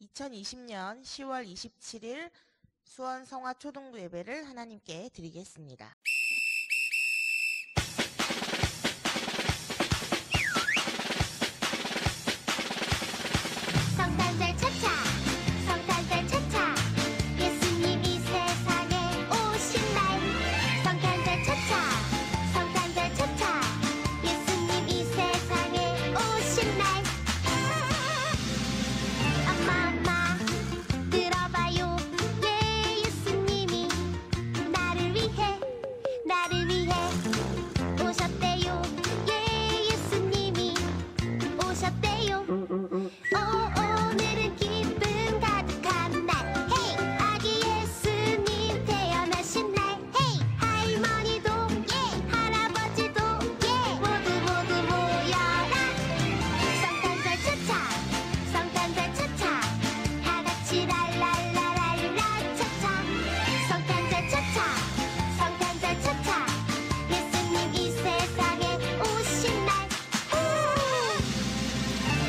2020년 10월 27일 수원 성화 초등부 예배를 하나님께 드리겠습니다. 성탄절 차차 성탄절 차차 예수님이 세상에 오신 날 성탄절 차차 성탄절 차차 예수님이 세상에 오신 날 엄마 들어봐요 예 예수님이 나를 위해 오셨대요 예 예수님이 오셨대요 오늘은 기쁨 가득한 날 헤이 아기 예수님 태어나신 날 헤이 할머니도 예 할아버지도 예 모두 모여라 성탄절 차차 성탄절 차차 다같이 랄랄라랄라 차차 성탄절 차차 성탄절 차차 예수님 이 세상에 오신 날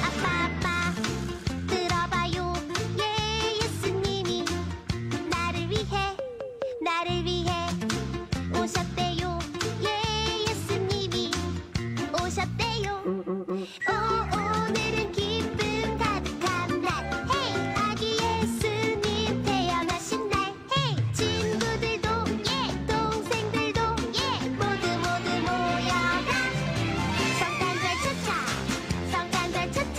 아빠 들어봐요 예 예수님이 나를 위해 오셨대요 예 예수님이 오셨대요 오늘은 기쁨 가득한 날 헤이 아기 예수님 태어나신 날 헤이 친구들도 예 동생들도 예 모두 모여라 성탄절 차차 성탄절 차차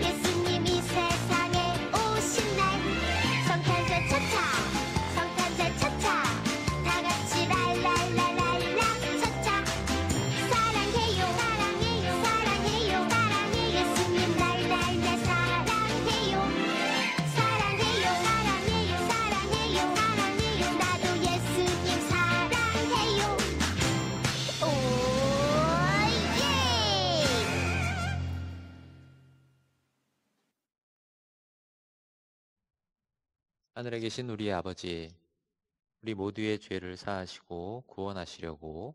예수님이 세상에 오신 날 성탄절 차차 성탄절 차차 다같이 랄랄라랄라 차차 사랑해요 사랑해요 예수님 날 사랑해요 사랑해요 나도 예수님 사랑해요 오예 하늘에 계신 우리 아버지, 우리 모두의 죄를 사하시고 구원하시려고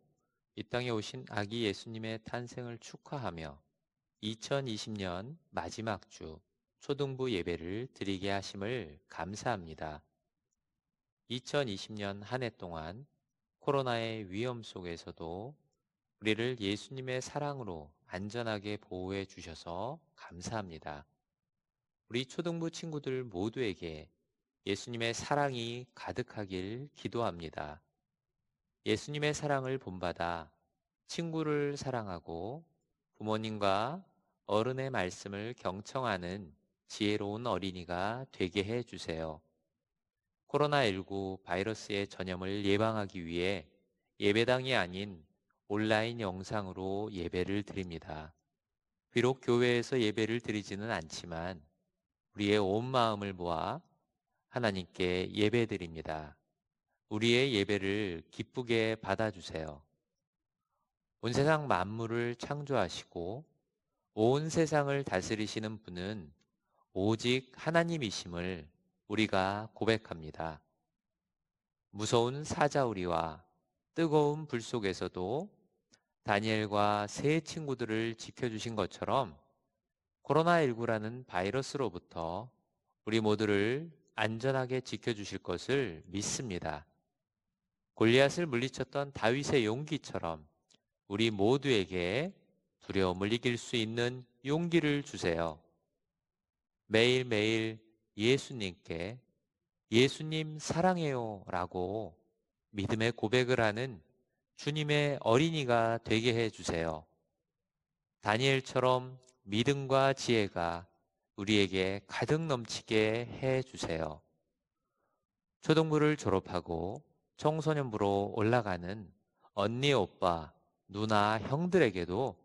이 땅에 오신 아기 예수님의 탄생을 축하하며 2020년 마지막 주 초등부 예배를 드리게 하심을 감사합니다. 2020년 한 해 동안 코로나의 위험 속에서도 우리를 예수님의 사랑으로 안전하게 보호해 주셔서 감사합니다. 우리 초등부 친구들 모두에게 예수님의 사랑이 가득하길 기도합니다. 예수님의 사랑을 본받아 친구를 사랑하고 부모님과 어른의 말씀을 경청하는 지혜로운 어린이가 되게 해주세요. 코로나19 바이러스의 전염을 예방하기 위해 예배당이 아닌 온라인 영상으로 예배를 드립니다. 비록 교회에서 예배를 드리지는 않지만 우리의 온 마음을 모아 하나님께 예배드립니다. 우리의 예배를 기쁘게 받아주세요. 온 세상 만물을 창조하시고 온 세상을 다스리시는 분은 오직 하나님이심을 우리가 고백합니다. 무서운 사자우리와 뜨거운 불 속에서도 다니엘과 세 친구들을 지켜주신 것처럼 코로나19라는 바이러스로부터 우리 모두를 안전하게 지켜주실 것을 믿습니다. 골리앗을 물리쳤던 다윗의 용기처럼 우리 모두에게 두려움을 이길 수 있는 용기를 주세요. 매일매일 예수님께 예수님 사랑해요 라고 믿음의 고백을 하는 주님의 어린이가 되게 해주세요. 다니엘처럼 믿음과 지혜가 우리에게 가득 넘치게 해주세요. 초등부를 졸업하고 청소년부로 올라가는 언니, 오빠, 누나, 형들에게도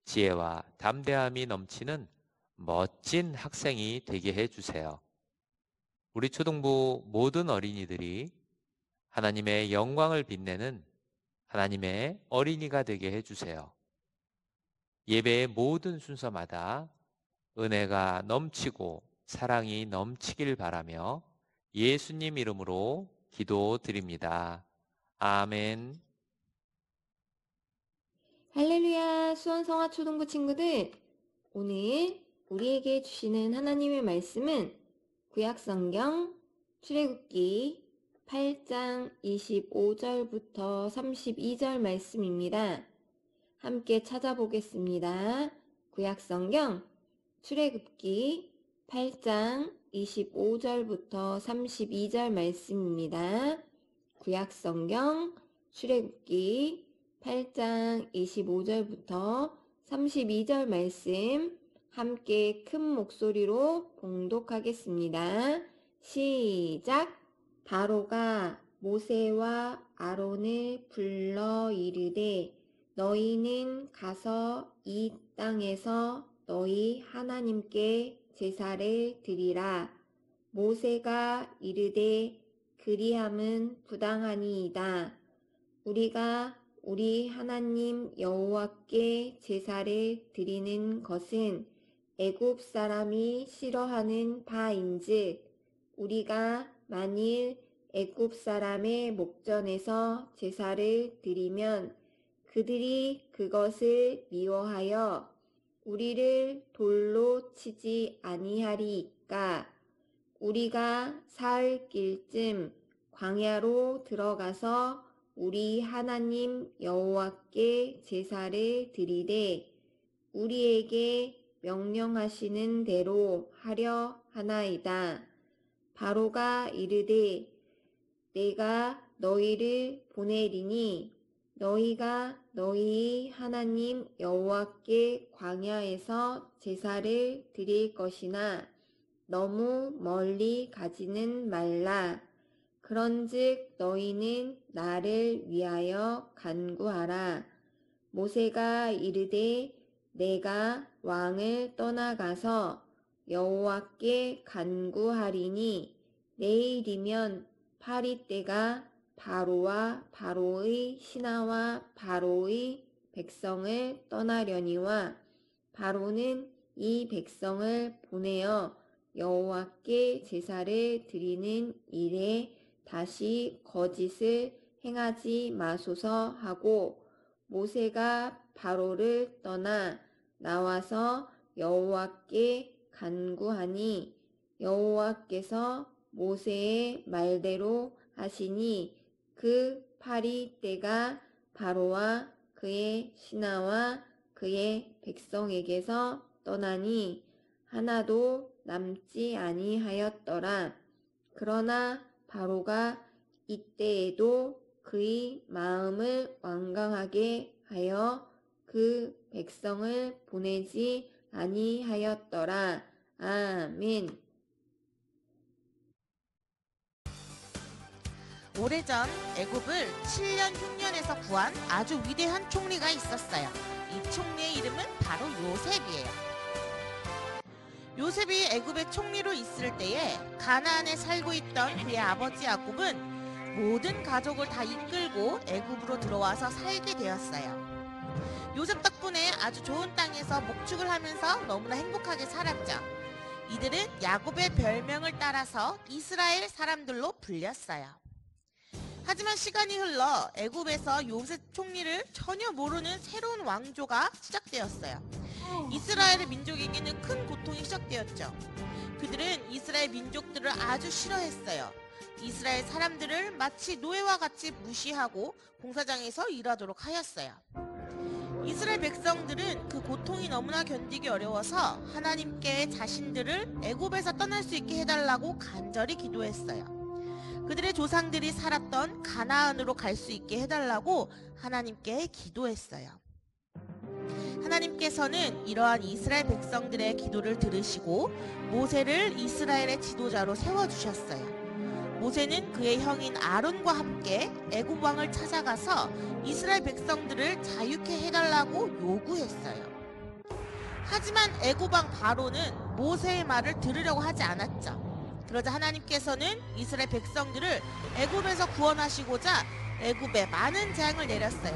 지혜와 담대함이 넘치는 멋진 학생이 되게 해주세요. 우리 초등부 모든 어린이들이 하나님의 영광을 빛내는 하나님의 어린이가 되게 해주세요. 예배의 모든 순서마다 은혜가 넘치고 사랑이 넘치길 바라며 예수님 이름으로 기도드립니다. 아멘. 할렐루야, 수원성화초등부 친구들. 오늘 우리에게 주시는 하나님의 말씀은 구약성경 출애굽기 8장 25절부터 32절 말씀입니다. 함께 찾아보겠습니다. 구약성경 출애굽기 8장 25절부터 32절 말씀입니다. 구약성경 출애굽기 8장 25절부터 32절 말씀 함께 큰 목소리로 봉독하겠습니다. 시작! 바로가 모세와 아론을 불러 이르되 너희는 가서 이 땅에서 너희 하나님께 제사를 드리라. 모세가 이르되 그리함은 부당하니이다. 우리가 우리 하나님 여호와께 제사를 드리는 것은 애굽 사람이 싫어하는 바인즉 우리가 만일 애굽 사람의 목전에서 제사를 드리면 그들이 그것을 미워하여 우리를 돌로 치지 아니하리이까. 우리가 사흘길쯤 광야로 들어가서 우리 하나님 여호와께 제사를 드리되 우리에게 명령하시는 대로 하려 하나이다. 바로가 이르되 내가 너희를 보내리니 너희가 너희 하나님 여호와께 광야에서 제사를 드릴 것이나 너무 멀리 가지는 말라. 그런즉 너희는 나를 위하여 간구하라. 모세가 이르되 내가 왕을 떠나가서 여호와께 간구하리니 내일이면 파리떼가 바로와 바로의 신하와 바로의 백성을 떠나려니와 바로는 이 백성을 보내어 여호와께 제사를 드리는 일에 다시 거짓을 행하지 마소서 하고 모세가 바로를 떠나 나와서 여호와께 간구하니 여호와께서 모세의 말대로 하시니 그 파리떼가 바로와 그의 신하와 그의 백성에게서 떠나니 하나도 남지 아니하였더라. 그러나 바로가 이때에도 그의 마음을 완강하게 하여 그 백성을 보내지 아니하였더라. 아멘. 오래전 애굽을 7년 흉년에서 구한 아주 위대한 총리가 있었어요. 이 총리의 이름은 바로 요셉이에요. 요셉이 애굽의 총리로 있을 때에 가나안에 살고 있던 그의 아버지 야곱은 모든 가족을 다 이끌고 애굽으로 들어와서 살게 되었어요. 요셉 덕분에 아주 좋은 땅에서 목축을 하면서 너무나 행복하게 살았죠. 이들은 야곱의 별명을 따라서 이스라엘 사람들로 불렸어요. 하지만 시간이 흘러 애굽에서 요셉 총리를 전혀 모르는 새로운 왕조가 시작되었어요. 이스라엘의 민족에게는 큰 고통이 시작되었죠. 그들은 이스라엘 민족들을 아주 싫어했어요. 이스라엘 사람들을 마치 노예와 같이 무시하고 공사장에서 일하도록 하였어요. 이스라엘 백성들은 그 고통이 너무나 견디기 어려워서 하나님께 자신들을 애굽에서 떠날 수 있게 해달라고 간절히 기도했어요. 그들의 조상들이 살았던 가나안으로 갈 수 있게 해달라고 하나님께 기도했어요. 하나님께서는 이러한 이스라엘 백성들의 기도를 들으시고 모세를 이스라엘의 지도자로 세워주셨어요. 모세는 그의 형인 아론과 함께 애굽 왕을 찾아가서 이스라엘 백성들을 자유케 해달라고 요구했어요. 하지만 애굽 왕 바로는 모세의 말을 들으려고 하지 않았죠. 그러자 하나님께서는 이스라엘 백성들을 애굽에서 구원하시고자 애굽에 많은 재앙을 내렸어요.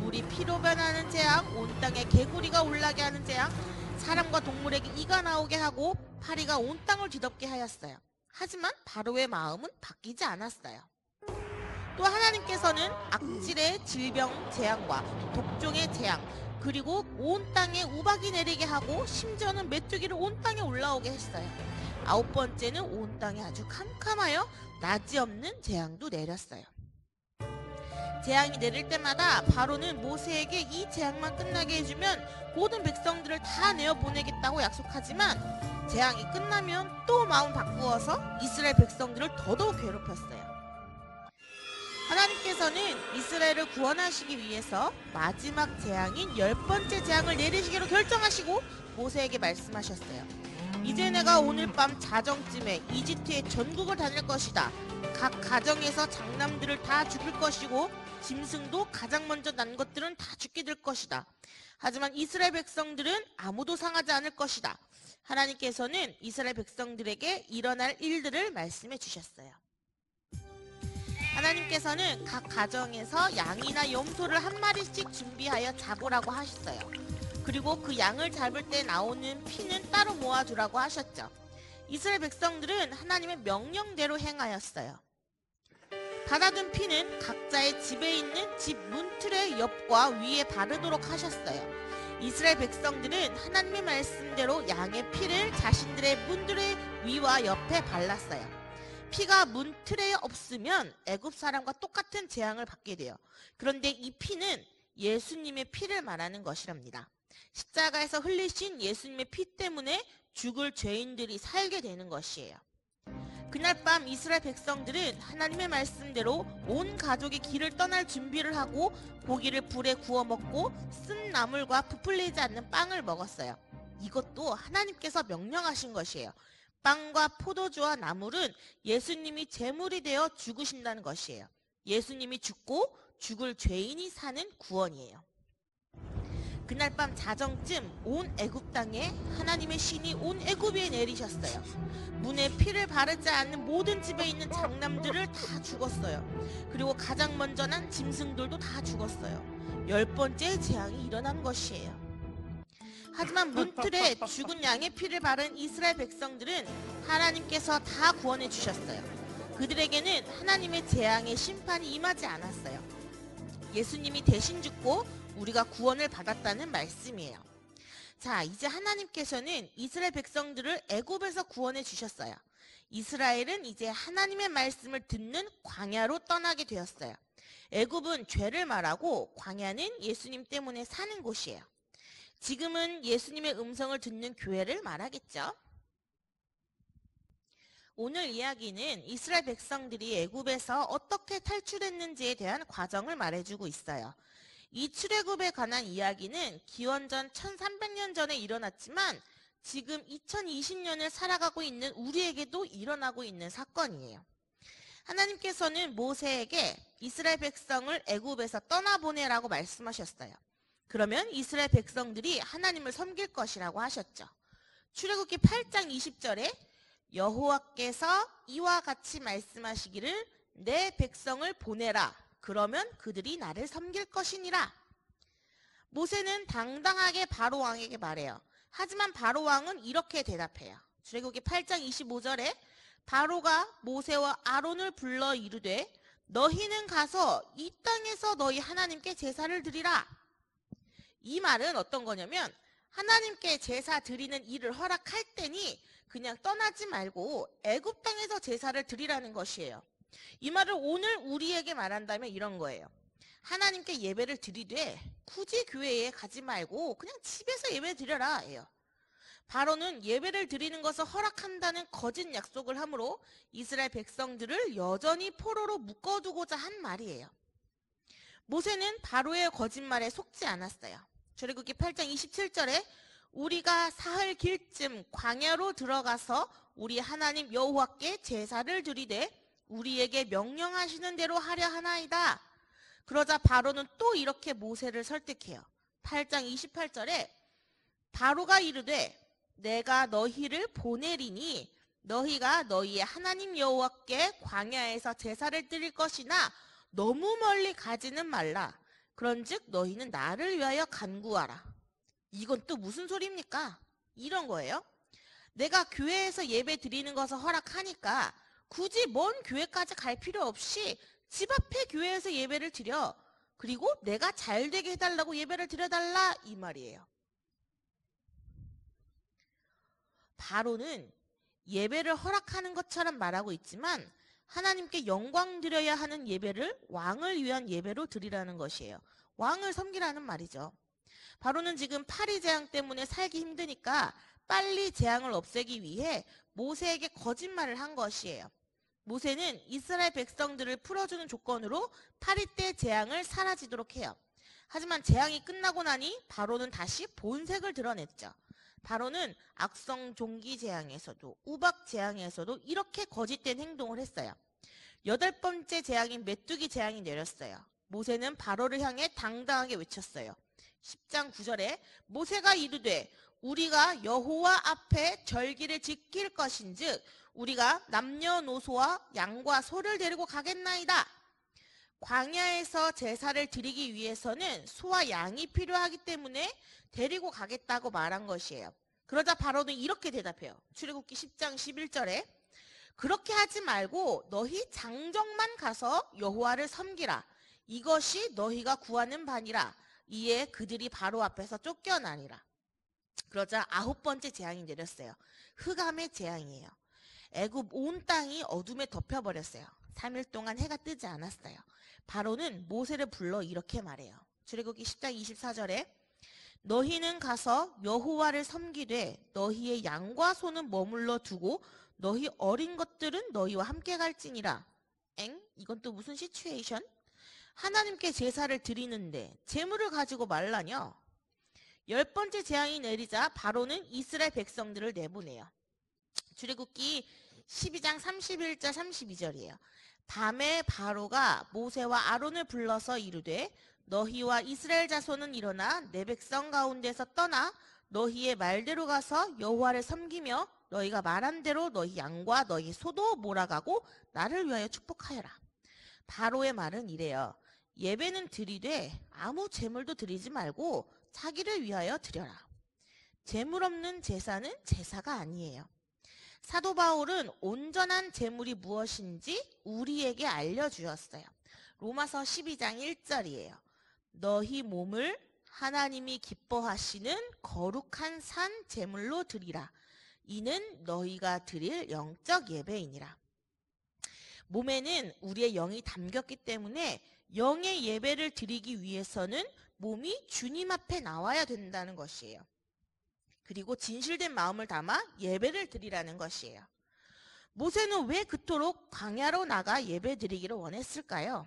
물이 피로 변하는 재앙, 온 땅에 개구리가 올라게 하는 재앙, 사람과 동물에게 이가 나오게 하고 파리가 온 땅을 뒤덮게 하였어요. 하지만 바로의 마음은 바뀌지 않았어요. 또 하나님께서는 악질의 질병 재앙과 독종의 재앙, 그리고 온 땅에 우박이 내리게 하고 심지어는 메뚜기를 온 땅에 올라오게 했어요. 9번째는 온 땅에 아주 캄캄하여 낮이 없는 재앙도 내렸어요. 재앙이 내릴 때마다 바로는 모세에게 이 재앙만 끝나게 해주면 모든 백성들을 다 내어 보내겠다고 약속하지만 재앙이 끝나면 또 마음 바꾸어서 이스라엘 백성들을 더더욱 괴롭혔어요. 하나님께서는 이스라엘을 구원하시기 위해서 마지막 재앙인 10번째 재앙을 내리시기로 결정하시고 모세에게 말씀하셨어요. 이제 내가 오늘 밤 자정쯤에 이집트의 전국을 다닐 것이다. 각 가정에서 장남들을 다 죽일 것이고 짐승도 가장 먼저 난 것들은 다 죽게 될 것이다. 하지만 이스라엘 백성들은 아무도 상하지 않을 것이다. 하나님께서는 이스라엘 백성들에게 일어날 일들을 말씀해 주셨어요. 하나님께서는 각 가정에서 양이나 염소를 한 마리씩 준비하여 잡으라고 하셨어요. 그리고 그 양을 잡을 때 나오는 피는 따로 모아두라고 하셨죠. 이스라엘 백성들은 하나님의 명령대로 행하였어요. 받아둔 피는 각자의 집에 있는 집 문틀의 옆과 위에 바르도록 하셨어요. 이스라엘 백성들은 하나님의 말씀대로 양의 피를 자신들의 문들의 위와 옆에 발랐어요. 피가 문틀에 없으면 애굽 사람과 똑같은 재앙을 받게 돼요. 그런데 이 피는 예수님의 피를 말하는 것이랍니다. 십자가에서 흘리신 예수님의 피 때문에 죽을 죄인들이 살게 되는 것이에요. 그날 밤 이스라엘 백성들은 하나님의 말씀대로 온 가족이 길을 떠날 준비를 하고 고기를 불에 구워 먹고 쓴 나물과 부풀리지 않는 빵을 먹었어요. 이것도 하나님께서 명령하신 것이에요. 빵과 포도주와 나물은 예수님이 제물이 되어 죽으신다는 것이에요. 예수님이 죽고 죽을 죄인이 사는 구원이에요. 그날 밤 자정쯤 온 애굽 땅에 하나님의 신이 온 애굽 위에 내리셨어요. 문에 피를 바르지 않는 모든 집에 있는 장남들을 다 죽었어요. 그리고 가장 먼저 난 짐승들도 다 죽었어요. 10번째 재앙이 일어난 것이에요. 하지만 문틀에 죽은 양의 피를 바른 이스라엘 백성들은 하나님께서 다 구원해 주셨어요. 그들에게는 하나님의 재앙의 심판이 임하지 않았어요. 예수님이 대신 죽고 우리가 구원을 받았다는 말씀이에요. 자, 이제 하나님께서는 이스라엘 백성들을 애굽에서 구원해 주셨어요. 이스라엘은 이제 하나님의 말씀을 듣는 광야로 떠나게 되었어요. 애굽은 죄를 말하고 광야는 예수님 때문에 사는 곳이에요. 지금은 예수님의 음성을 듣는 교회를 말하겠죠. 오늘 이야기는 이스라엘 백성들이 애굽에서 어떻게 탈출했는지에 대한 과정을 말해주고 있어요. 이 출애굽에 관한 이야기는 기원전 1300년 전에 일어났지만 지금 2020년을 살아가고 있는 우리에게도 일어나고 있는 사건이에요. 하나님께서는 모세에게 이스라엘 백성을 애굽에서 떠나보내라고 말씀하셨어요. 그러면 이스라엘 백성들이 하나님을 섬길 것이라고 하셨죠. 출애굽기 8장 20절에 여호와께서 이와 같이 말씀하시기를 내 백성을 보내라. 그러면 그들이 나를 섬길 것이니라. 모세는 당당하게 바로 왕에게 말해요. 하지만 바로 왕은 이렇게 대답해요. 출애굽기 8장 25절에 바로가 모세와 아론을 불러 이르되 너희는 가서 이 땅에서 너희 하나님께 제사를 드리라. 이 말은 어떤 거냐면 하나님께 제사 드리는 일을 허락할 때니 그냥 떠나지 말고 애굽 땅에서 제사를 드리라는 것이에요. 이 말을 오늘 우리에게 말한다면 이런 거예요. 하나님께 예배를 드리되 굳이 교회에 가지 말고 그냥 집에서 예배 드려라 해요. 바로는 예배를 드리는 것을 허락한다는 거짓 약속을 하므로 이스라엘 백성들을 여전히 포로로 묶어두고자 한 말이에요. 모세는 바로의 거짓말에 속지 않았어요. 출애굽기 8장 27절에 우리가 사흘 길쯤 광야로 들어가서 우리 하나님 여호와께 제사를 드리되 우리에게 명령하시는 대로 하려 하나이다. 그러자 바로는 또 이렇게 모세를 설득해요. 8장 28절에 바로가 이르되 내가 너희를 보내리니 너희가 너희의 하나님 여호와께 광야에서 제사를 드릴 것이나 너무 멀리 가지는 말라. 그런즉 너희는 나를 위하여 간구하라. 이건 또 무슨 소리입니까? 이런 거예요. 내가 교회에서 예배 드리는 것을 허락하니까 굳이 먼 교회까지 갈 필요 없이 집 앞에 교회에서 예배를 드려. 그리고 내가 잘 되게 해달라고 예배를 드려달라 이 말이에요. 바로는 예배를 허락하는 것처럼 말하고 있지만 하나님께 영광 드려야 하는 예배를 왕을 위한 예배로 드리라는 것이에요. 왕을 섬기라는 말이죠. 바로는 지금 파리 재앙 때문에 살기 힘드니까 빨리 재앙을 없애기 위해 모세에게 거짓말을 한 것이에요. 모세는 이스라엘 백성들을 풀어주는 조건으로 파리 때 재앙을 사라지도록 해요. 하지만 재앙이 끝나고 나니 바로는 다시 본색을 드러냈죠. 바로는 악성 종기 재앙에서도 우박 재앙에서도 이렇게 거짓된 행동을 했어요. 8번째 재앙인 메뚜기 재앙이 내렸어요. 모세는 바로를 향해 당당하게 외쳤어요. 10장 9절에 모세가 이르되 우리가 여호와 앞에 절기를 지킬 것인즉 우리가 남녀노소와 양과 소를 데리고 가겠나이다. 광야에서 제사를 드리기 위해서는 소와 양이 필요하기 때문에 데리고 가겠다고 말한 것이에요. 그러자 바로는 이렇게 대답해요. 출애굽기 10장 11절에 그렇게 하지 말고 너희 장정만 가서 여호와를 섬기라. 이것이 너희가 구하는 바니라. 이에 그들이 바로 앞에서 쫓겨나니라. 그러자 9번째 재앙이 내렸어요. 흑암의 재앙이에요. 애굽 온 땅이 어둠에 덮여버렸어요. 3일 동안 해가 뜨지 않았어요. 바로는 모세를 불러 이렇게 말해요. 출애굽기 10장 24절에 너희는 가서 여호와를 섬기되 너희의 양과 소는 머물러 두고 너희 어린 것들은 너희와 함께 갈지니라. 이건 또 무슨 시츄에이션? 하나님께 제사를 드리는데 제물을 가지고 말라뇨. 10번째 재앙이 내리자 바로는 이스라엘 백성들을 내보내요. 출애굽기 12장 31절 32절이에요. 밤에 바로가 모세와 아론을 불러서 이르되 너희와 이스라엘 자손은 일어나 내 백성 가운데서 떠나 너희의 말대로 가서 여호와를 섬기며 너희가 말한 대로 너희 양과 너희 소도 몰아가고 나를 위하여 축복하여라. 바로의 말은 이래요. 예배는 드리되 아무 제물도 드리지 말고 자기를 위하여 드려라. 제물 없는 제사는 제사가 아니에요. 사도 바울은 온전한 제물이 무엇인지 우리에게 알려주었어요. 로마서 12장 1절이에요. 너희 몸을 하나님이 기뻐하시는 거룩한 산 제물로 드리라. 이는 너희가 드릴 영적 예배이니라. 몸에는 우리의 영이 담겼기 때문에 영의 예배를 드리기 위해서는 몸이 주님 앞에 나와야 된다는 것이에요. 그리고 진실된 마음을 담아 예배를 드리라는 것이에요. 모세는 왜 그토록 광야로 나가 예배 드리기를 원했을까요?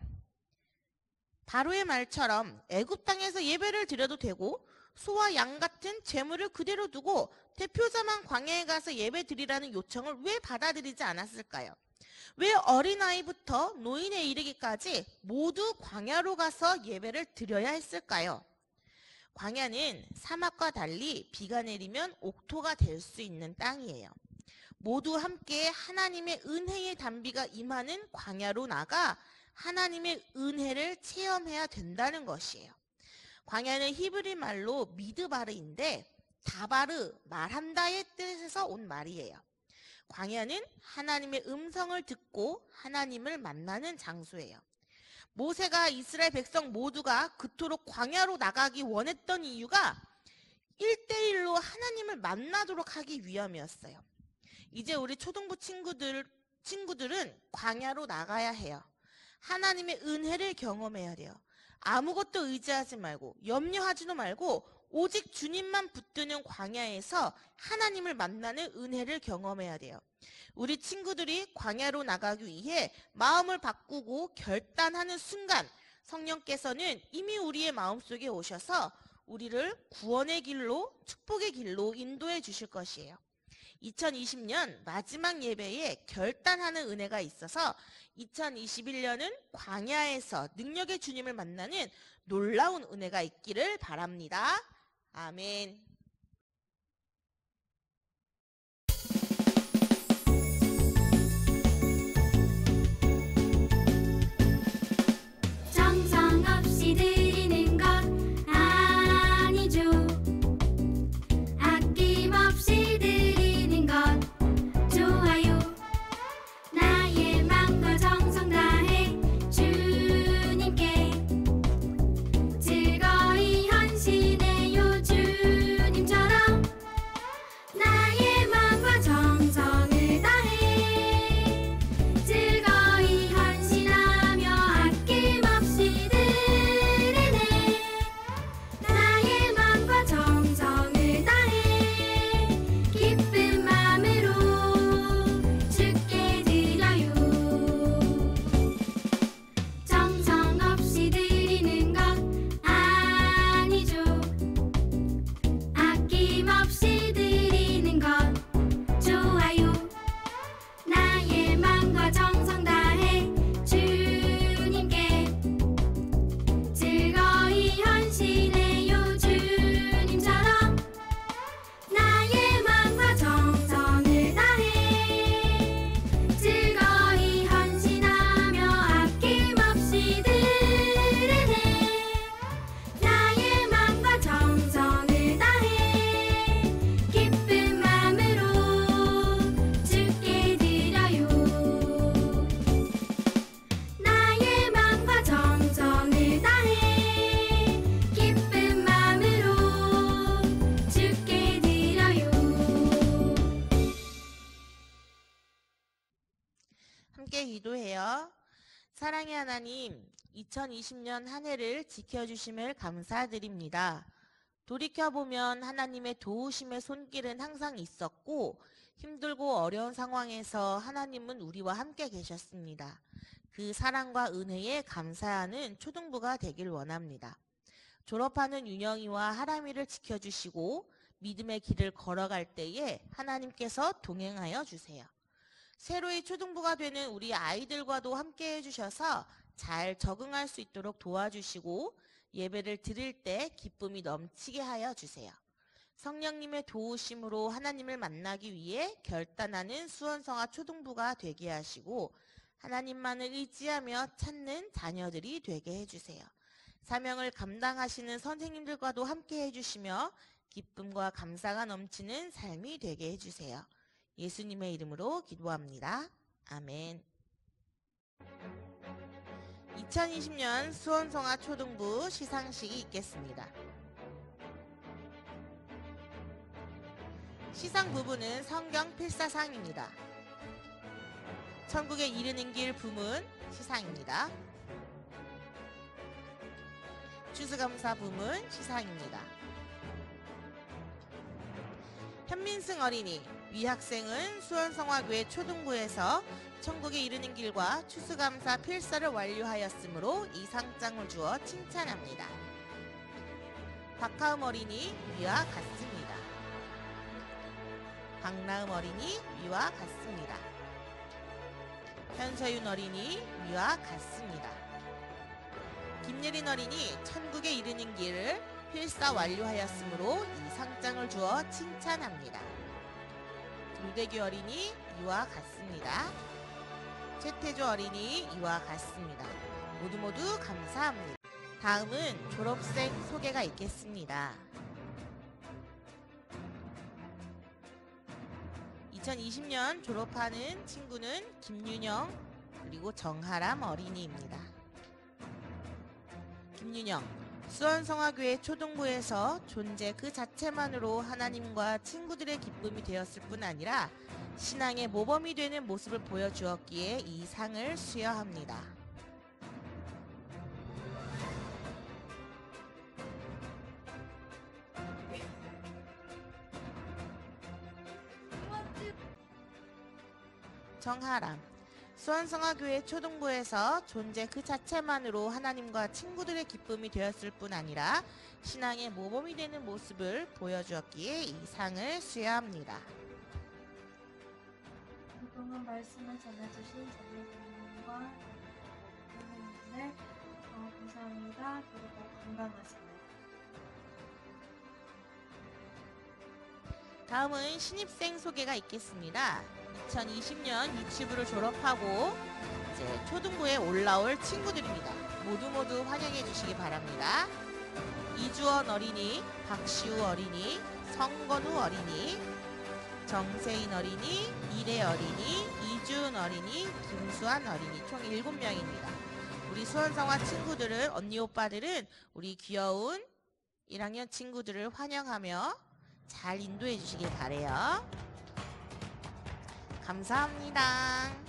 바로의 말처럼 애굽 땅에서 예배를 드려도 되고 소와 양 같은 제물을 그대로 두고 대표자만 광야에 가서 예배 드리라는 요청을 왜 받아들이지 않았을까요? 왜 어린아이부터 노인에 이르기까지 모두 광야로 가서 예배를 드려야 했을까요? 광야는 사막과 달리 비가 내리면 옥토가 될 수 있는 땅이에요. 모두 함께 하나님의 은혜의 단비가 임하는 광야로 나가 하나님의 은혜를 체험해야 된다는 것이에요. 광야는 히브리 말로 미드바르인데 다바르, 말한다의 뜻에서 온 말이에요. 광야는 하나님의 음성을 듣고 하나님을 만나는 장소예요. 모세가 이스라엘 백성 모두가 그토록 광야로 나가기 원했던 이유가 1대1로 하나님을 만나도록 하기 위함이었어요. 이제 우리 초등부 친구들은 광야로 나가야 해요. 하나님의 은혜를 경험해야 돼요. 아무것도 의지하지 말고 염려하지도 말고 오직 주님만 붙드는 광야에서 하나님을 만나는 은혜를 경험해야 돼요. 우리 친구들이 광야로 나가기 위해 마음을 바꾸고 결단하는 순간 성령께서는 이미 우리의 마음속에 오셔서 우리를 구원의 길로 축복의 길로 인도해 주실 것이에요. 2020년 마지막 예배에 결단하는 은혜가 있어서 2021년은 광야에서 능력의 주님을 만나는 놀라운 은혜가 있기를 바랍니다. 아멘. 정성 없이 드리는 것 아니죠. 아낌없이 드리는 것 좋아요. 나의 맘과 정성 다해 주님께 즐거이 헌신해요. 주님께 함께 기도해요. 사랑의 하나님, 2020년 한 해를 지켜주심을 감사드립니다. 돌이켜보면 하나님의 도우심의 손길은 항상 있었고 힘들고 어려운 상황에서 하나님은 우리와 함께 계셨습니다. 그 사랑과 은혜에 감사하는 초등부가 되길 원합니다. 졸업하는 윤영이와 하람이를 지켜주시고 믿음의 길을 걸어갈 때에 하나님께서 동행하여 주세요. 새로이 초등부가 되는 우리 아이들과도 함께 해주셔서 잘 적응할 수 있도록 도와주시고 예배를 드릴 때 기쁨이 넘치게 하여 주세요. 성령님의 도우심으로 하나님을 만나기 위해 결단하는 수원성화 초등부가 되게 하시고 하나님만을 의지하며 찾는 자녀들이 되게 해주세요. 사명을 감당하시는 선생님들과도 함께 해주시며 기쁨과 감사가 넘치는 삶이 되게 해주세요. 예수님의 이름으로 기도합니다. 아멘. 2020년 수원성화 초등부 시상식이 있겠습니다. 시상 부분은 성경 필사상입니다. 천국에 이르는 길 부문 시상입니다. 추수감사 부문 시상입니다. 현민승 어린이, 위 학생은 수원성화교회 초등부에서 천국에 이르는 길과 추수감사 필사를 완료하였으므로 이 상장을 주어 칭찬합니다. 박하음 어린이, 위와 같습니다. 박나음 어린이, 위와 같습니다. 현서윤 어린이, 위와 같습니다. 김예린 어린이, 천국에 이르는 길을 필사 완료하였으므로 이 상장을 주어 칭찬합니다. 유대규 어린이, 이와 같습니다. 최태조 어린이, 이와 같습니다. 모두 감사합니다. 다음은 졸업생 소개가 있겠습니다. 2020년 졸업하는 친구는 김윤영 그리고 정하람 어린이입니다. 김윤영, 수원성화교회 초등부에서 존재 그 자체만으로 하나님과 친구들의 기쁨이 되었을 뿐 아니라 신앙의 모범이 되는 모습을 보여주었기에 이 상을 수여합니다. 정하람, 수원성화교회 초등부에서 존재 그 자체만으로 하나님과 친구들의 기쁨이 되었을 뿐 아니라 신앙의 모범이 되는 모습을 보여주었기에 이 상을 수여합니다. 그동안 말씀을 전해주신 전도사님과 선생님들 감사합니다. 그리고 건강하세요. 다음은 신입생 소개가 있겠습니다. 2020년 유치부를 졸업하고 이제 초등부에 올라올 친구들입니다. 모두 환영해 주시기 바랍니다. 이주원 어린이, 박시우 어린이, 성건우 어린이, 정세인 어린이, 이래 어린이, 이주은 어린이, 김수환 어린이 총 7명입니다. 우리 수원성화 친구들은 언니 오빠들은 우리 귀여운 1학년 친구들을 환영하며 잘 인도해 주시길 바래요. 감사합니다.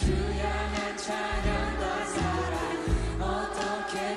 주야 찬양과 사랑 어떻게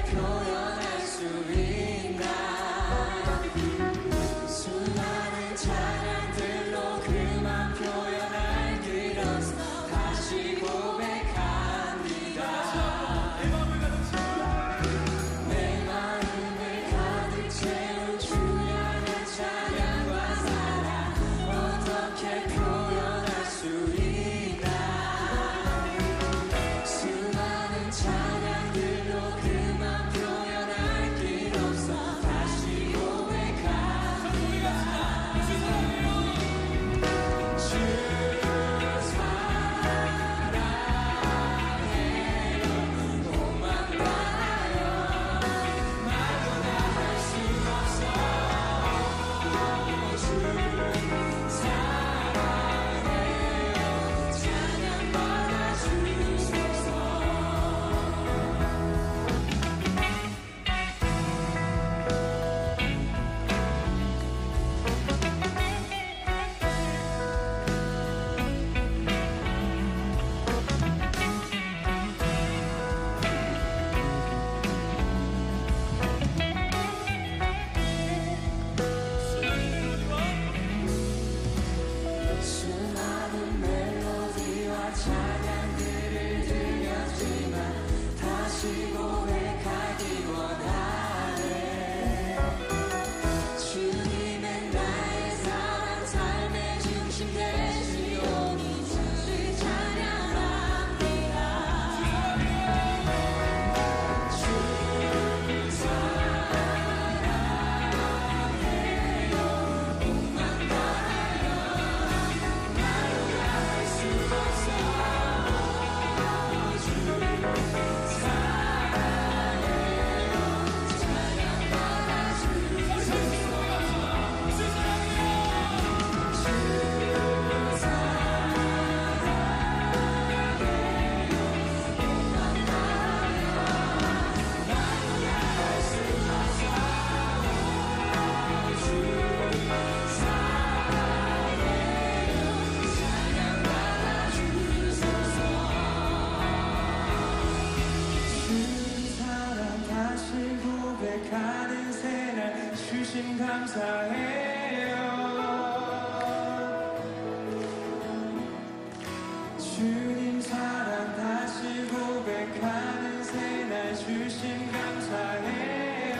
주님 사랑 다시 고백하는 새날 주신 감사해요.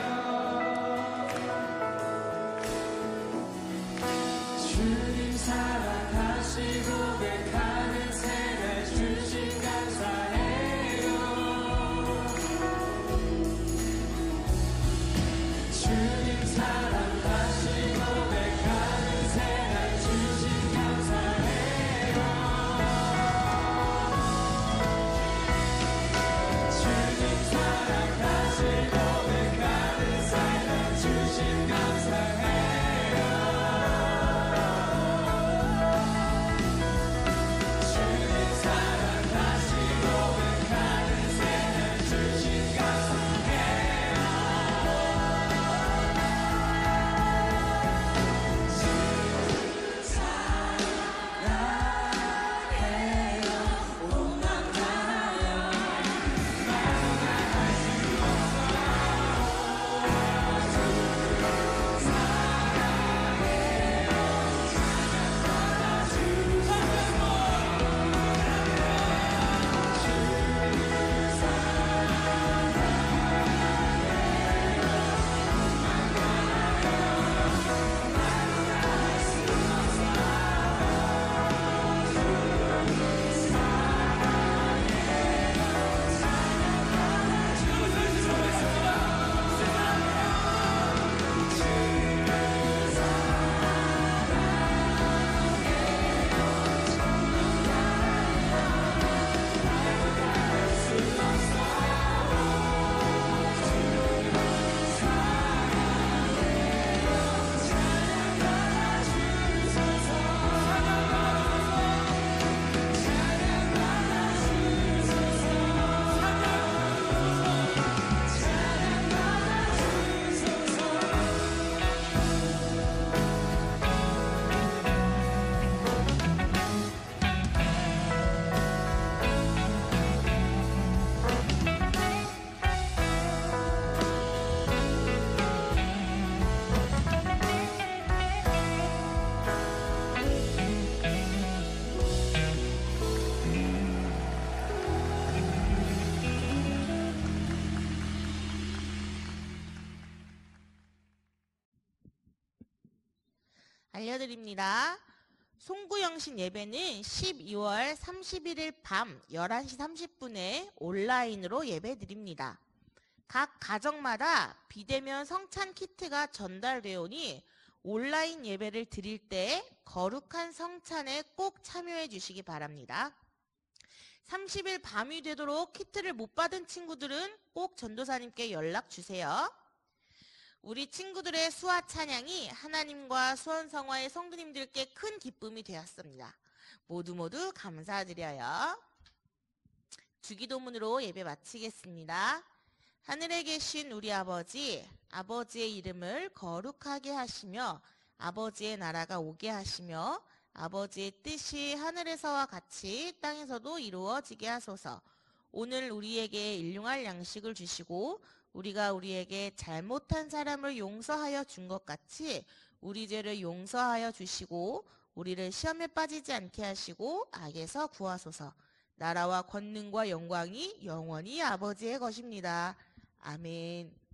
주님 사랑 다시 고백하는 새날 주신 감사해요. 주님 사랑 다시 고백하는 새날 주신 감사해요. 주님 사랑 다시 고백하는 새날 주신 감사해요. 주님 사랑 다시 고백하는 새날 주신 감사해요. 알려드립니다. 송구영신 예배는 12월 31일 밤 11시 30분에 온라인으로 예배드립니다. 각 가정마다 비대면 성찬 키트가 전달되오니 온라인 예배를 드릴 때 거룩한 성찬에 꼭 참여해 주시기 바랍니다. 30일 밤이 되도록 키트를 못 받은 친구들은 꼭 전도사님께 연락 주세요. 우리 친구들의 수화 찬양이 하나님과 수원성화의 성도님들께 큰 기쁨이 되었습니다. 모두 감사드려요. 주기도문으로 예배 마치겠습니다. 하늘에 계신 우리 아버지, 아버지의 이름을 거룩하게 하시며 아버지의 나라가 오게 하시며 아버지의 뜻이 하늘에서와 같이 땅에서도 이루어지게 하소서. 오늘 우리에게 일용할 양식을 주시고 우리가 우리에게 잘못한 사람을 용서하여 준 것 같이 우리 죄를 용서하여 주시고 우리를 시험에 빠지지 않게 하시고 악에서 구하소서. 나라와 권능과 영광이 영원히 아버지의 것입니다. 아멘.